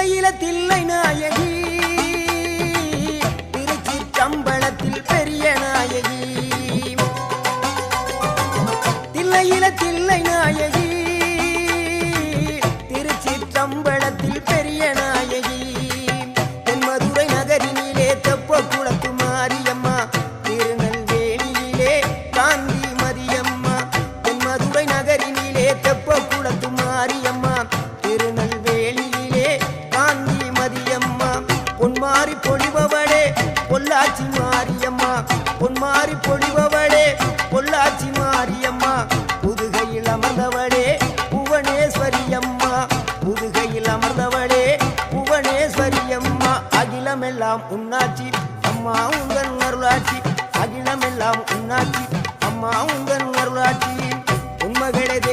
தில்லையில தில்லை நாயகி திருச்சிற்றம்பலத்தில் பெரிய நாயகி தில்லையில தில்லை நாயகி திருச்சிற்றம்பலத்தில் பெரிய நாயகி தென்மதுரை நகரினிலே தெப்ப குளத்து மாரியம்மா திருநெல்வேலியிலே காந்தி மதியம்மா தென்மதுரை நகரினிலே தெப்ப குளத்து மாரியம்மா திருநெல்வேலியிலே காந்தி மதியம்மா பொன்மாரி பொழிபவளே பொள்ளாச்சி மாரியம்மா பொன்மாரி பொழிபவளே பொள்ளாச்சி மாரியம்மா புதுகையில் அமர்ந்தவளே புவனேஸ்வரியம்மா புதுகையில் அமர்ந்தவளே புவனேஸ்வரியம்மா அகிலமெல்லாம் உன்னாட்சி அம்மா உங்கள் அருளாட்சி அகிலமெல்லாம் உன்னாட்சி அம்மா உங்கள் அருளாட்சி